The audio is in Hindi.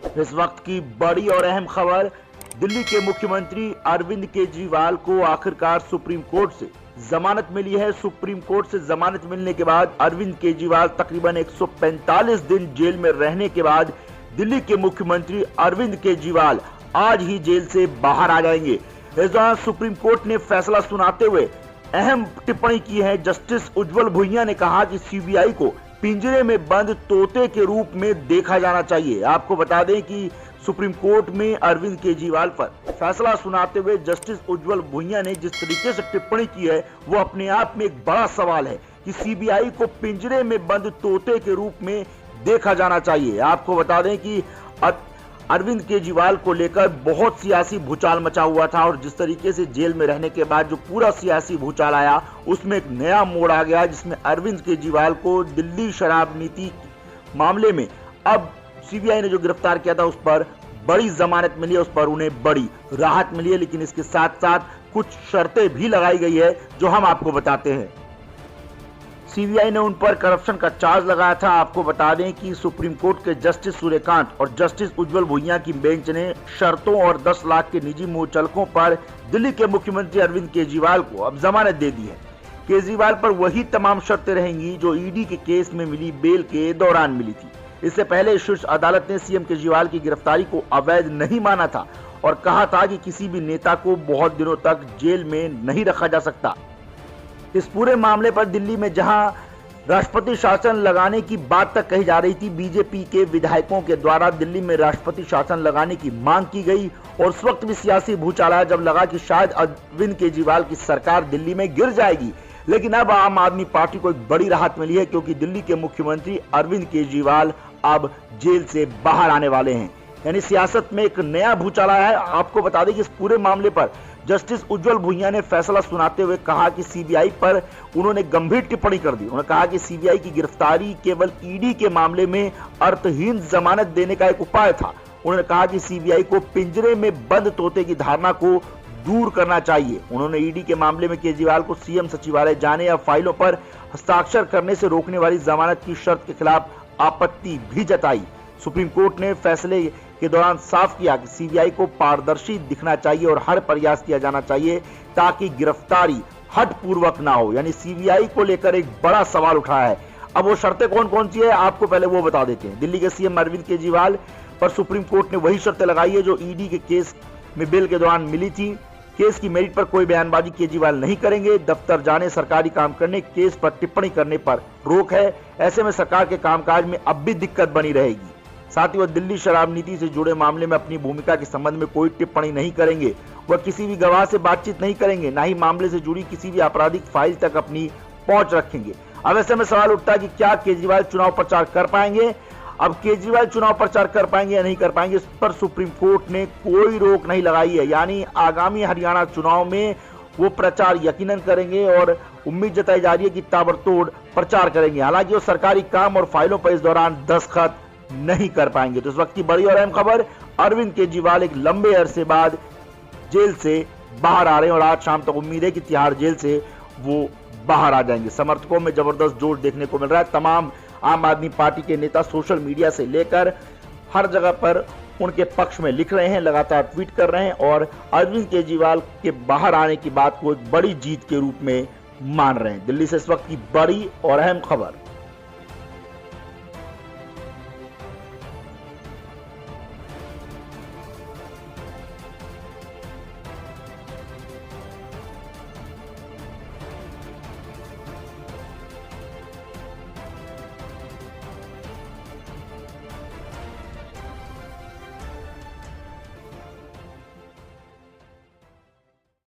इस वक्त की बड़ी और अहम खबर, दिल्ली के मुख्यमंत्री अरविंद केजरीवाल को आखिरकार सुप्रीम कोर्ट से जमानत मिली है। सुप्रीम कोर्ट से जमानत मिलने के बाद अरविंद केजरीवाल तकरीबन 145 दिन जेल में रहने के बाद दिल्ली के मुख्यमंत्री अरविंद केजरीवाल आज ही जेल से बाहर आ जाएंगे। इस दौरान सुप्रीम कोर्ट ने फैसला सुनाते हुए अहम टिप्पणी की है। जस्टिस उज्जवल भुइयां ने कहा कि सीबीआई को पिंजरे में बंद तोते के रूप में देखा जाना चाहिए। आपको बता दें कि सुप्रीम कोर्ट में अरविंद केजरीवाल पर फैसला सुनाते हुए जस्टिस उज्जवल भुइयां ने जिस तरीके से टिप्पणी की है वो अपने आप में एक बड़ा सवाल है कि सीबीआई को पिंजरे में बंद तोते के रूप में देखा जाना चाहिए। आपको बता दें कि अरविंद केजरीवाल को लेकर बहुत सियासी भूचाल मचा हुआ था और जिस तरीके से जेल में रहने के बाद जो पूरा सियासी भूचाल आया उसमें एक नया मोड़ आ गया, जिसमें अरविंद केजरीवाल को दिल्ली शराब नीति मामले में अब सीबीआई ने जो गिरफ्तार किया था उस पर बड़ी जमानत मिली है, उस पर उन्हें बड़ी राहत मिली है। लेकिन इसके साथ साथ कुछ शर्तें भी लगाई गई है जो हम आपको बताते हैं। सीबीआई ने उन पर करप्शन का चार्ज लगाया था। आपको बता दें कि सुप्रीम कोर्ट के जस्टिस सूर्यकांत और जस्टिस उज्जवल भुइयां की बेंच ने शर्तों और 10 लाख के निजी मुचलकों पर दिल्ली के मुख्यमंत्री अरविंद केजरीवाल को अब जमानत दे दी है। केजरीवाल पर वही तमाम शर्तें रहेंगी जो ईडी के केस में मिली बेल के दौरान मिली थी। इससे पहले शीर्ष अदालत ने सीएम केजरीवाल की गिरफ्तारी को अवैध नहीं माना था और कहा था कि किसी भी नेता को बहुत दिनों तक जेल में नहीं रखा जा सकता। इस पूरे मामले पर दिल्ली में जहां राष्ट्रपति शासन लगाने की बात तक कही जा रही थी, बीजेपी के विधायकों के द्वारा दिल्ली में राष्ट्रपति शासन लगाने की मांग की गई और उस वक्त भी सियासी भूचाल आया जब लगा कि शायद अरविंद केजरीवाल की सरकार दिल्ली में गिर जाएगी। लेकिन अब आम आदमी पार्टी को एक बड़ी राहत मिली है क्योंकि दिल्ली के मुख्यमंत्री अरविंद केजरीवाल अब जेल से बाहर आने वाले हैं। यानी सियासत में एक नया भूचाल आया है। आपको बता दें कि इस पूरे मामले पर जस्टिस उज्जवल भुइयां ने फैसला सुनाते हुए कहा कि सीबीआई पर उन्होंने गंभीर टिप्पणी कर दी। उन्होंने कहा कि सीबीआई की गिरफ्तारी केवल ईडी के मामले में अर्थहीन जमानत देने का एक उपाय था। उन्होंने कहा कि सीबीआई को पिंजरे में बंद तोते की धारणा को दूर करना चाहिए। उन्होंने ईडी के मामले में केजरीवाल को सीएम सचिवालय जाने या फाइलों पर हस्ताक्षर करने से रोकने वाली जमानत की शर्त के खिलाफ आपत्ति भी जताई। सुप्रीम कोर्ट ने फैसले के दौरान साफ किया कि सीबीआई को पारदर्शी दिखना चाहिए और हर प्रयास किया जाना चाहिए ताकि गिरफ्तारी हठपूर्वक ना हो। यानी सीबीआई को लेकर एक बड़ा सवाल उठाया है। अब वो शर्तें कौन कौन सी है आपको पहले वो बता देते हैं। दिल्ली के सीएम अरविंद केजरीवाल पर सुप्रीम कोर्ट ने वही शर्तें लगाई है जो ईडी के केस में बेल के दौरान मिली थी। केस की मेरिट पर कोई बयानबाजी केजरीवाल नहीं करेंगे। दफ्तर जाने, सरकारी काम करने, केस पर टिप्पणी करने पर रोक है। ऐसे में सरकार के कामकाज में अब भी दिक्कत बनी रहेगी। साथ ही वह दिल्ली शराब नीति से जुड़े मामले में अपनी भूमिका के संबंध में कोई टिप्पणी नहीं करेंगे। वह किसी भी गवाह से बातचीत नहीं करेंगे, ना ही मामले से जुड़ी किसी भी आपराधिक फाइल तक अपनी पहुंच रखेंगे। अब ऐसे में सवाल उठता है कि क्या केजरीवाल चुनाव प्रचार कर पाएंगे। अब केजरीवाल चुनाव प्रचार कर पाएंगे या नहीं कर पाएंगे, इस पर सुप्रीम कोर्ट ने कोई रोक नहीं लगाई है। यानी आगामी हरियाणा चुनाव में वो प्रचार यकीनन करेंगे और उम्मीद जताई जा रही है कि ताबड़तोड़ प्रचार करेंगे। हालांकि वो सरकारी काम और फाइलों पर इस दौरान दस्तखत नहीं कर पाएंगे। तो इस वक्त की बड़ी और अहम खबर, अरविंद केजरीवाल एक लंबे अरसे बाद जेल से बाहर आ रहे हैं और आज शाम तक उम्मीद है कि तिहाड़ जेल से वो बाहर आ जाएंगे। समर्थकों में जबरदस्त जोश देखने को मिल रहा है। तमाम आम आदमी पार्टी के नेता सोशल मीडिया से लेकर हर जगह पर उनके पक्ष में लिख रहे हैं, लगातार ट्वीट कर रहे हैं और अरविंद केजरीवाल के बाहर आने की बात को एक बड़ी जीत के रूप में मान रहे हैं। दिल्ली से इस वक्त की बड़ी और अहम खबर।